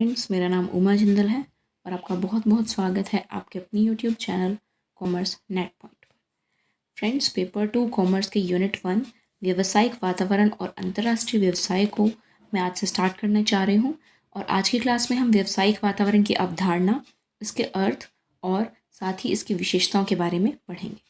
Friends, मेरा नाम उमा जिंदल है और आपका बहुत बहुत स्वागत है आपके अपनी YouTube channel commerce net point पर। फ्रेंड्स, पेपर 2 कॉमर्स के यूनिट 1 व्यावसायिक वातावरण और अंतर्राष्ट्रीय व्यवसाय को मैं आज से स्टार्ट करना चाह रही हूँ। और आज की क्लास में हम व्यावसायिक वातावरण की अवधारणा, इसके अर्थ और साथ ही इसकी विशेषताओं के बारे में पढ़ेंगे।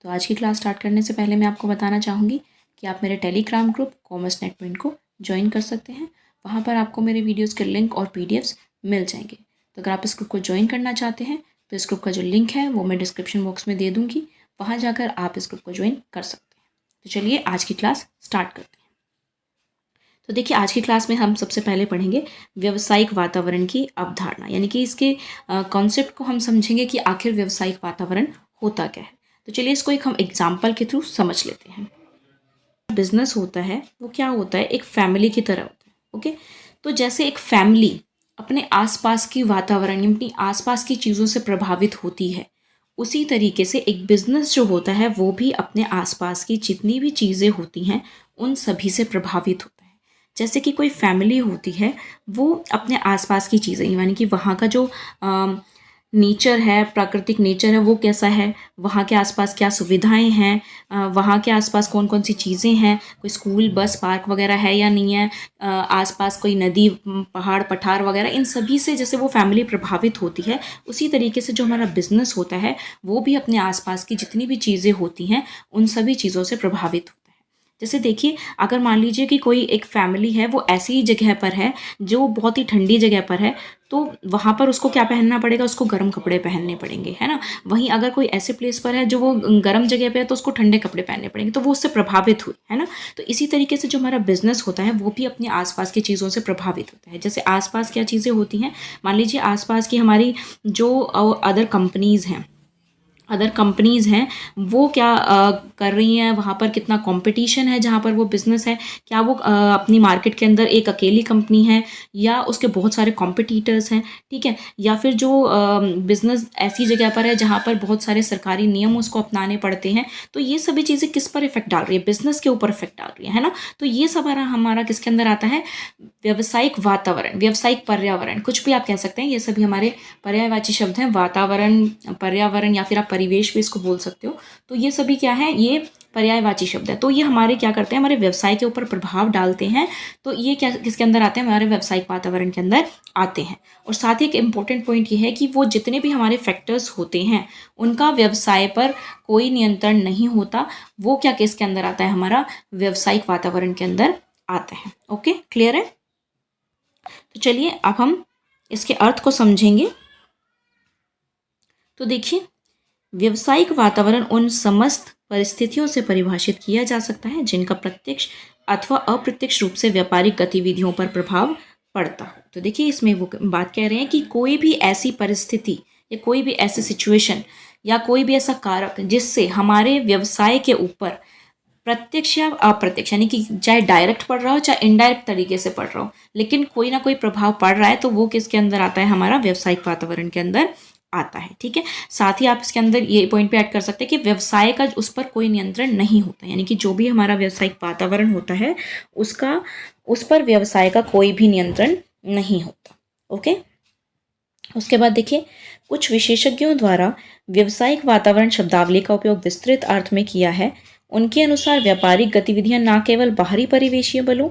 तो आज की क्लास स्टार्ट करने से पहले मैं आपको बताना चाहूँगी कि आप मेरे Telegram group commerce net point को ज्वाइन कर सकते हैं। वहाँ पर आपको मेरे वीडियोज़ के लिंक और पीडीएफ्स मिल जाएंगे। तो अगर आप इस ग्रुप को ज्वाइन करना चाहते हैं तो इस ग्रुप का जो लिंक है वो मैं डिस्क्रिप्शन बॉक्स में दे दूँगी, वहाँ जाकर आप इस ग्रुप को ज्वाइन कर सकते हैं। तो चलिए आज की क्लास स्टार्ट करते हैं। तो देखिए, आज की क्लास में हम सबसे पहले पढ़ेंगे व्यावसायिक वातावरण की अवधारणा, यानी कि इसके कॉन्सेप्ट को हम समझेंगे कि आखिर व्यावसायिक वातावरण होता क्या है। तो चलिए इसको एक हम एग्जाम्पल के थ्रू समझ लेते हैं। बिजनेस होता है वो क्या होता है, एक फैमिली की तरह होता है। ओके, तो जैसे एक फैमिली अपने आसपास की वातावरण, अपनी आसपास की चीज़ों से प्रभावित होती है, उसी तरीके से एक बिजनेस जो होता है वो भी अपने आसपास की जितनी भी चीज़ें होती हैं उन सभी से प्रभावित होता है। जैसे कि कोई फैमिली होती है, वो अपने आसपास की चीज़ें, यानी कि वहाँ का जो नेचर है, प्राकृतिक नेचर है, वो कैसा है, वहाँ के आसपास क्या सुविधाएं हैं, वहाँ के आसपास कौन कौन सी चीज़ें हैं, कोई स्कूल, बस, पार्क वगैरह है या नहीं है, आसपास कोई नदी, पहाड़, पठार वगैरह, इन सभी से जैसे वो फैमिली प्रभावित होती है, उसी तरीके से जो हमारा बिजनेस होता है वो भी अपने आसपास की जितनी भी चीज़ें होती हैं उन सभी चीज़ों से प्रभावित होता है। जैसे देखिए, अगर मान लीजिए कि कोई एक फैमिली है, वो ऐसी जगह पर है जो बहुत ही ठंडी जगह पर है, तो वहाँ पर उसको क्या पहनना पड़ेगा, उसको गर्म कपड़े पहनने पड़ेंगे, है ना। वहीं अगर कोई ऐसे प्लेस पर है जो वो गर्म जगह पे है, तो उसको ठंडे कपड़े पहनने पड़ेंगे, तो वो उससे प्रभावित हुई, है ना। तो इसी तरीके से जो हमारा बिजनेस होता है वो भी अपने आसपास की चीज़ों से प्रभावित होता है। जैसे आसपास क्या चीज़ें होती हैं, मान लीजिए आसपास की हमारी जो अदर कंपनीज़ हैं, वो क्या कर रही हैं, वहाँ पर कितना कंपटीशन है जहाँ पर वो बिज़नेस है, क्या वो अपनी मार्केट के अंदर एक अकेली कंपनी है या उसके बहुत सारे कॉम्पिटिटर्स हैं, ठीक है। या फिर जो बिज़नेस ऐसी जगह पर है जहाँ पर बहुत सारे सरकारी नियम उसको अपनाने पड़ते हैं। तो ये सभी चीज़ें किस पर इफेक्ट डाल रही है, बिज़नेस के ऊपर इफेक्ट डाल रही है ना। तो ये सब हमारा किसके अंदर आता है, व्यावसायिक वातावरण, व्यावसायिक पर्यावरण, कुछ भी आप कह सकते हैं। ये सभी हमारे पर्यायवाची शब्द हैं, वातावरण, पर्यावरण, या फिर आप परिवेश भी इसको बोल सकते हो। तो ये सभी क्या है, ये पर्यायवाची शब्द है। तो ये हमारे क्या करते हैं, हमारे व्यवसाय के ऊपर प्रभाव डालते हैं। तो ये क्या किसके अंदर आते हैं, हमारे व्यावसायिक वातावरण के अंदर आते हैं। और साथ ही एक इम्पोर्टेंट पॉइंट ये है कि वो जितने भी हमारे फैक्टर्स होते हैं उनका व्यवसाय पर कोई नियंत्रण नहीं होता। वो क्या किसके अंदर आता है, हमारा व्यावसायिक वातावरण के अंदर आता है। ओके, क्लियर है। तो चलिए अब हम इसके अर्थ को समझेंगे। तो देखिए, व्यावसायिक वातावरण उन समस्त परिस्थितियों से परिभाषित किया जा सकता है जिनका प्रत्यक्ष अथवा अप्रत्यक्ष रूप से व्यापारिक गतिविधियों पर प्रभाव पड़ता हो। तो देखिए, इसमें वो बात कह रहे हैं कि कोई भी ऐसी परिस्थिति या कोई भी ऐसी सिचुएशन या कोई भी ऐसा कारक जिससे हमारे व्यवसाय के ऊपर प्रत्यक्ष या अप्रत्यक्ष, यानी कि चाहे डायरेक्ट पड़ रहा हो चाहे इनडायरेक्ट तरीके से पड़ रहा हो, लेकिन कोई ना कोई प्रभाव पड़ रहा है, तो वो किसके अंदर आता है, हमारा व्यावसायिक वातावरण के अंदर आता है। ठीक है। साथ ही आप इसके अंदर ये पॉइंट पे ऐड कर सकते हैं कि व्यवसाय का उस पर कोई नियंत्रण नहीं होता, यानी कि जो भी हमारा व्यावसायिक वातावरण होता है उसका उस पर व्यवसाय का कोई भी नियंत्रण नहीं होता। ओके। उसके बाद देखिए, कुछ विशेषज्ञों द्वारा व्यावसायिक वातावरण शब्दावली का उपयोग विस्तृत अर्थ में किया है। उनके अनुसार व्यापारिक गतिविधियां न केवल बाहरी परिवेशीय बलों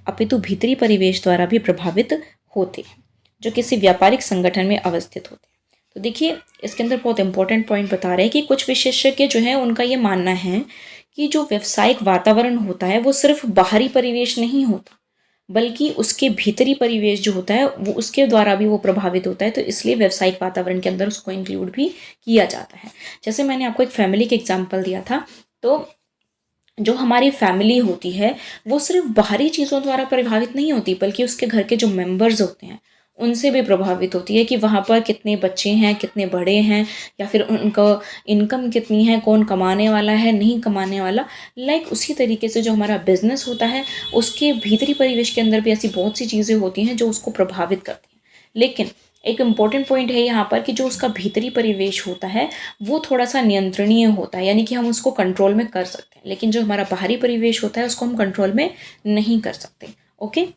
अपितु भीतरी परिवेश द्वारा भी प्रभावित होते हैं जो किसी व्यापारिक संगठन में अवस्थित होते हैं। तो देखिए, इसके अंदर बहुत इंपॉर्टेंट पॉइंट बता रहे हैं कि कुछ विशेषज्ञ जो है उनका ये मानना है कि जो व्यावसायिक वातावरण होता है वो सिर्फ बाहरी परिवेश नहीं होता, बल्कि उसके भीतरी परिवेश जो होता है वो उसके द्वारा भी वो प्रभावित होता है। तो इसलिए व्यावसायिक वातावरण के अंदर उसको इंक्लूड भी किया जाता है। जैसे मैंने आपको एक फैमिली का एग्जाम्पल दिया था, तो जो हमारी फैमिली होती है वो सिर्फ बाहरी चीज़ों द्वारा प्रभावित नहीं होती, बल्कि उसके घर के जो मेंबर्स होते हैं उनसे भी प्रभावित होती है कि वहाँ पर कितने बच्चे हैं, कितने बड़े हैं, या फिर उनका इनकम कितनी है, कौन कमाने वाला है, नहीं कमाने वाला। लाइक उसी तरीके से जो हमारा बिजनेस होता है उसके भीतरी परिवेश के अंदर भी ऐसी बहुत सी चीज़ें होती हैं जो उसको प्रभावित करती हैं। लेकिन एक इम्पॉर्टेंट पॉइंट है यहाँ पर कि जो उसका भीतरी परिवेश होता है वो थोड़ा सा नियंत्रणीय होता है, यानी कि हम उसको कंट्रोल में कर सकते हैं, लेकिन जो हमारा बाहरी परिवेश होता है उसको हम कंट्रोल में नहीं कर सकते। ओके।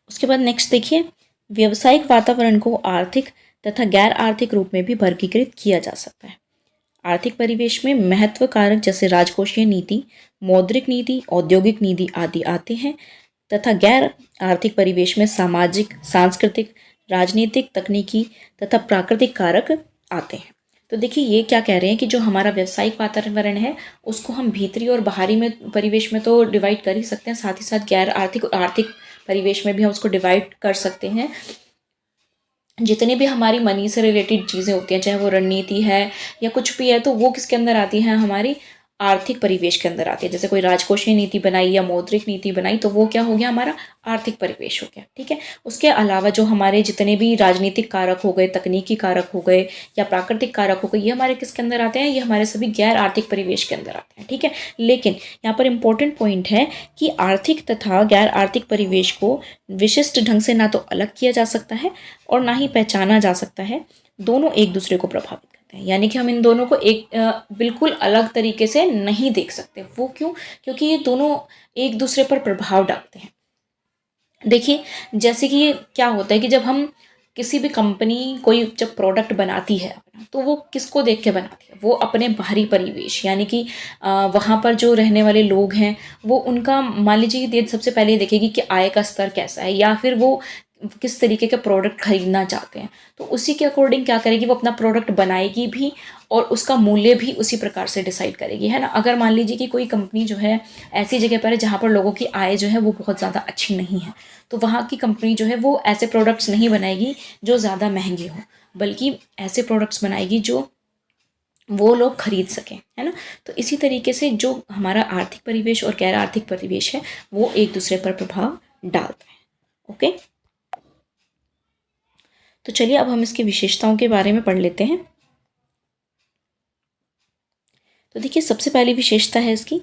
उसके बाद नेक्स्ट देखिए, व्यावसायिक वातावरण को आर्थिक तथा गैर आर्थिक रूप में भी वर्गीकृत किया जा सकता है। आर्थिक परिवेश में महत्व कारक जैसे राजकोषीय नीति, मौद्रिक नीति, औद्योगिक नीति आदि आते हैं तथा गैर आर्थिक परिवेश में सामाजिक, सांस्कृतिक, राजनीतिक, तकनीकी तथा प्राकृतिक कारक आते हैं। तो देखिए ये क्या कह रहे हैं कि जो हमारा व्यावसायिक वातावरण है उसको हम भीतरी और बाहरी में परिवेश में तो डिवाइड कर ही सकते हैं, साथ ही साथ गैर आर्थिक और आर्थिक परिवेश में भी हम उसको डिवाइड कर सकते हैं। जितने भी हमारी मनी से रिलेटेड चीज़ें होती हैं, चाहे वो रणनीति है या कुछ भी है, तो वो किसके अंदर आती है, हमारी आर्थिक परिवेश के अंदर आती है। जैसे कोई राजकोषीय नीति बनाई या मौद्रिक नीति बनाई तो वो क्या हो गया, हमारा आर्थिक परिवेश हो गया। ठीक है, उसके अलावा जो हमारे जितने भी राजनीतिक कारक हो गए, तकनीकी कारक हो गए या प्राकृतिक कारक हो गए, ये हमारे किसके अंदर आते हैं, ये हमारे सभी गैर आर्थिक परिवेश के अंदर आते हैं। ठीक है, लेकिन यहाँ पर इंपॉर्टेंट पॉइंट है कि आर्थिक तथा गैर आर्थिक परिवेश को विशिष्ट ढंग से ना तो अलग किया जा सकता है और ना ही पहचाना जा सकता है। दोनों एक दूसरे को प्रभावित करते हैं, यानी कि हम इन दोनों को एक बिल्कुल अलग तरीके से नहीं देख सकते। वो क्यों? क्योंकि ये दोनों एक दूसरे पर प्रभाव डालते हैं। देखिए जैसे कि क्या होता है कि जब हम किसी भी कंपनी कोई जब प्रोडक्ट बनाती है अपना, तो वो किसको देख के बनाती है, वो अपने बाहरी परिवेश यानी कि वहाँ पर जो रहने वाले लोग हैं वो उनका मान लीजिए कि सबसे पहले ये देखेगी कि आय का स्तर कैसा है या फिर वो किस तरीके के प्रोडक्ट खरीदना चाहते हैं, तो उसी के अकॉर्डिंग क्या करेगी, वो अपना प्रोडक्ट बनाएगी भी और उसका मूल्य भी उसी प्रकार से डिसाइड करेगी, है ना। अगर मान लीजिए कि कोई कंपनी जो है ऐसी जगह पर है जहाँ पर लोगों की आय जो है वो बहुत ज़्यादा अच्छी नहीं है, तो वहाँ की कंपनी जो है वो ऐसे प्रोडक्ट्स नहीं बनाएगी जो ज़्यादा महंगे हों, बल्कि ऐसे प्रोडक्ट्स बनाएगी जो वो लोग खरीद सकें, है ना। तो इसी तरीके से जो हमारा आर्थिक परिवेश और गैर आर्थिक परिवेश है वो एक दूसरे पर प्रभाव डालता है। ओके, तो चलिए अब हम इसकी विशेषताओं के बारे में पढ़ लेते हैं। तो देखिए सबसे पहली विशेषता है इसकी,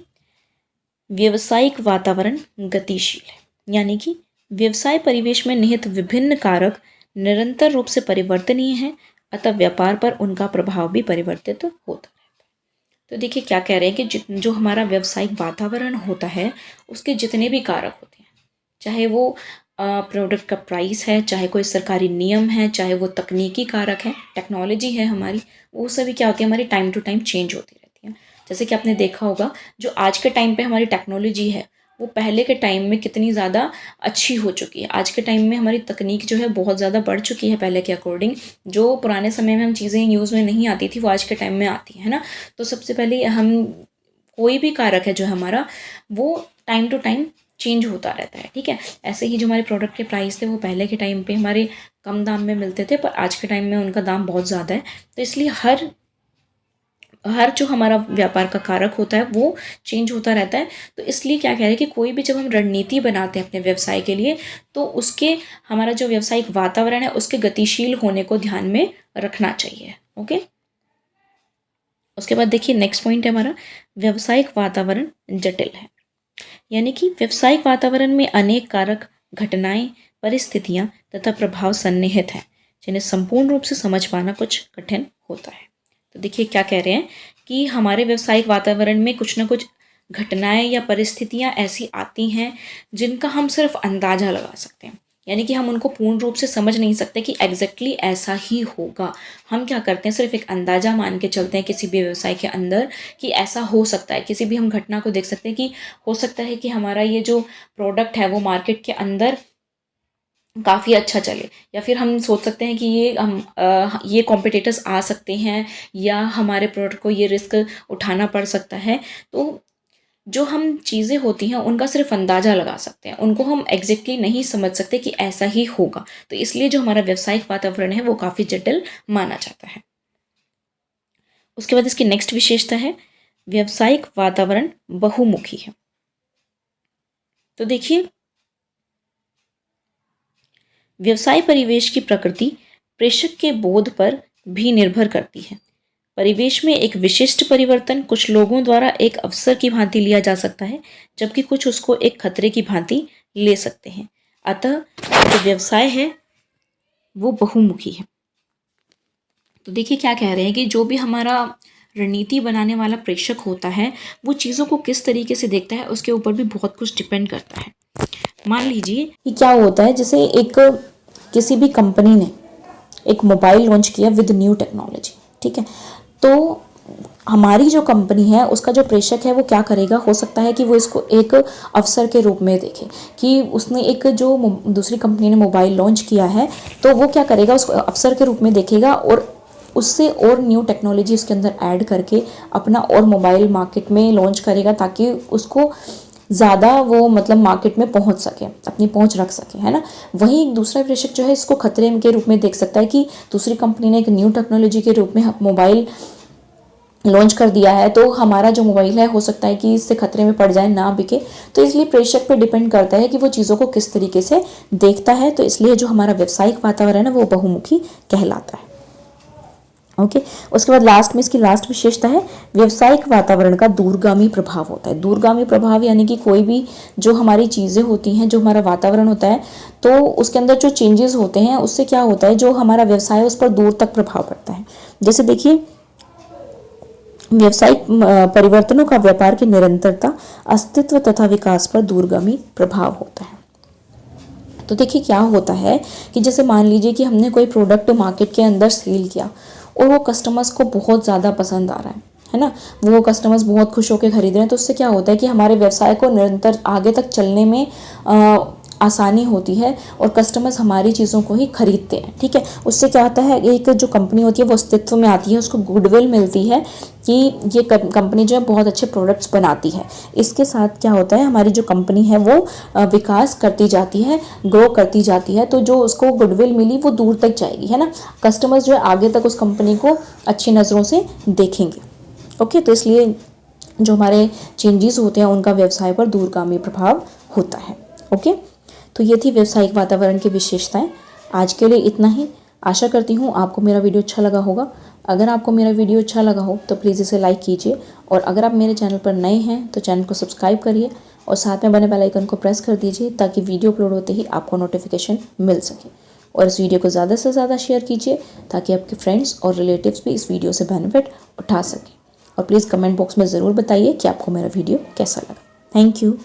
व्यवसायिक वातावरण गतिशील है, यानी कि व्यवसाय परिवेश में निहित विभिन्न कारक निरंतर रूप से परिवर्तनीय हैं, अतः व्यापार पर उनका प्रभाव भी परिवर्तित होता रहता है। तो देखिए क्या कह रहे हैं कि जो हमारा व्यवसायिक वातावरण होता है उसके जितने भी कारक होते हैं, चाहे वो प्रोडक्ट का प्राइस है, चाहे कोई सरकारी नियम है, चाहे वो तकनीकी कारक है, टेक्नोलॉजी है हमारी, वो सभी क्या होती है, हमारी टाइम टू टाइम चेंज होती रहती है। जैसे कि आपने देखा होगा जो आज के टाइम पे हमारी टेक्नोलॉजी है वो पहले के टाइम में कितनी ज़्यादा अच्छी हो चुकी है। आज के टाइम में हमारी तकनीक जो है बहुत ज़्यादा बढ़ चुकी है पहले के अकॉर्डिंग। जो पुराने समय में हम चीज़ें यूज़ में नहीं आती थी वो आज के टाइम में आती है ना। तो सबसे पहले हम कोई भी कारक है जो हमारा वो टाइम टू टाइम चेंज होता रहता है। ठीक है, ऐसे ही जो हमारे प्रोडक्ट के प्राइस थे वो पहले के टाइम पे हमारे कम दाम में मिलते थे, पर आज के टाइम में उनका दाम बहुत ज़्यादा है। तो इसलिए हर जो हमारा व्यापार का कारक होता है वो चेंज होता रहता है। तो इसलिए क्या कह रहे हैं कि कोई भी जब हम रणनीति बनाते हैं अपने व्यवसाय के लिए तो उसके हमारा जो व्यावसायिक वातावरण है उसके गतिशील होने को ध्यान में रखना चाहिए। ओके, उसके बाद देखिए नेक्स्ट पॉइंट है हमारा, व्यावसायिक वातावरण जटिल है, यानी कि व्यावसायिक वातावरण में अनेक कारक, घटनाएं, परिस्थितियां तथा प्रभाव सन्निहित हैं जिन्हें संपूर्ण रूप से समझ पाना कुछ कठिन होता है। तो देखिए क्या कह रहे हैं कि हमारे व्यावसायिक वातावरण में कुछ ना कुछ घटनाएं या परिस्थितियां ऐसी आती हैं जिनका हम सिर्फ अंदाजा लगा सकते हैं, यानी कि हम उनको पूर्ण रूप से समझ नहीं सकते कि एग्जैक्टली ऐसा ही होगा। हम क्या करते हैं, सिर्फ एक अंदाजा मान के चलते हैं किसी भी व्यवसाय के अंदर कि ऐसा हो सकता है। किसी भी हम घटना को देख सकते हैं कि हो सकता है कि हमारा ये जो प्रोडक्ट है वो मार्केट के अंदर काफ़ी अच्छा चले, या फिर हम सोच सकते हैं कि ये कॉम्पिटिटर्स आ सकते हैं या हमारे प्रोडक्ट को ये रिस्क उठाना पड़ सकता है। तो जो हम चीज़ें होती हैं उनका सिर्फ अंदाज़ा लगा सकते हैं, उनको हम एग्जैक्टली नहीं समझ सकते कि ऐसा ही होगा। तो इसलिए जो हमारा व्यावसायिक वातावरण है वो काफ़ी जटिल माना जाता है। उसके बाद इसकी नेक्स्ट विशेषता है, व्यावसायिक वातावरण बहुमुखी है। तो देखिए व्यवसाय परिवेश की प्रकृति प्रेषक के बोध पर भी निर्भर करती है। परिवेश में एक विशिष्ट परिवर्तन कुछ लोगों द्वारा एक अवसर की भांति लिया जा सकता है, जबकि कुछ उसको एक खतरे की भांति ले सकते हैं। अतः जो व्यवसाय है वो बहुमुखी है। तो देखिए क्या कह रहे हैं कि जो भी हमारा रणनीति बनाने वाला प्रेषक होता है वो चीज़ों को किस तरीके से देखता है उसके ऊपर भी बहुत कुछ डिपेंड करता है। मान लीजिए कि क्या होता है, जैसे किसी भी कंपनी ने एक मोबाइल लॉन्च किया विद न्यू टेक्नोलॉजी, ठीक है, तो हमारी जो कंपनी है उसका जो प्रेषक है वो क्या करेगा, हो सकता है कि वो इसको एक अवसर के रूप में देखे कि उसने एक जो दूसरी कंपनी ने मोबाइल लॉन्च किया है, तो वो क्या करेगा, उसको अवसर के रूप में देखेगा और उससे और न्यू टेक्नोलॉजी उसके अंदर ऐड करके अपना और मोबाइल मार्केट में लॉन्च करेगा, ताकि उसको ज़्यादा वो मतलब मार्केट में पहुंच सके, अपनी पहुंच रख सके, है ना। वहीं एक दूसरा प्रेषक जो है इसको खतरे के रूप में देख सकता है कि दूसरी कंपनी ने एक न्यू टेक्नोलॉजी के रूप में मोबाइल लॉन्च कर दिया है, तो हमारा जो मोबाइल है हो सकता है कि इससे खतरे में पड़ जाए, ना बिके। तो इसलिए प्रेषक पे डिपेंड करता है कि वो चीज़ों को किस तरीके से देखता है। तो इसलिए जो हमारा व्यावसायिक वातावरण है वो बहुमुखी कहलाता है। ओके, उसके बाद लास्ट में इसकी लास्ट विशेषता है, व्यावसायिक वातावरण का दूरगामी प्रभाव होता है। दूरगामी प्रभाव यानी कि कोई भी जो हमारी चीज़ें होती हैं, जो हमारा वातावरण होता है, तो उसके अंदर जो चेंजेस होते हैं उससे क्या होता है, जो हमारा व्यवसाय है उस पर दूर तक प्रभाव पड़ता है। जैसे देखिए, व्यावसायिक परिवर्तनों का व्यापार की निरंतरता, अस्तित्व तथा विकास पर दूरगामी प्रभाव होता है। तो देखिए क्या होता है कि जैसे मान लीजिए कि हमने कोई प्रोडक्ट मार्केट के अंदर सेल किया और वो कस्टमर्स को बहुत ज़्यादा पसंद आ रहा है ना, वो कस्टमर्स बहुत खुश होकर खरीद रहे हैं, तो उससे क्या होता है कि हमारे व्यवसाय को निरंतर आगे तक चलने में आसानी होती है और कस्टमर्स हमारी चीज़ों को ही खरीदते हैं, ठीक है। उससे क्या होता है, एक जो कंपनी होती है वो अस्तित्व में आती है, उसको गुडविल मिलती है कि ये कंपनी जो है बहुत अच्छे प्रोडक्ट्स बनाती है। इसके साथ क्या होता है, हमारी जो कंपनी है वो विकास करती जाती है, ग्रो करती जाती है, तो जो उसको गुडविल मिली वो दूर तक जाएगी, है ना। कस्टमर्स जो है आगे तक उस कंपनी को अच्छी नज़रों से देखेंगे। ओके, तो इसलिए जो हमारे चेंजेस होते हैं उनका व्यवसाय पर दूरगामी प्रभाव होता है। ओके, तो ये थी व्यावसायिक वातावरण की विशेषताएं। आज के लिए इतना ही। आशा करती हूँ आपको मेरा वीडियो अच्छा लगा होगा। अगर आपको मेरा वीडियो अच्छा लगा हो तो प्लीज़ इसे लाइक कीजिए, और अगर आप मेरे चैनल पर नए हैं तो चैनल को सब्सक्राइब करिए और साथ में बने बेल आइकन को प्रेस कर दीजिए, ताकि वीडियो अपलोड होते ही आपको नोटिफिकेशन मिल सके। और इस वीडियो को ज़्यादा से ज़्यादा शेयर कीजिए, ताकि आपके फ्रेंड्स और रिलेटिव्स भी इस वीडियो से बेनिफिट उठा सकें। और प्लीज़ कमेंट बॉक्स में ज़रूर बताइए कि आपको मेरा वीडियो कैसा लगा। Thank you.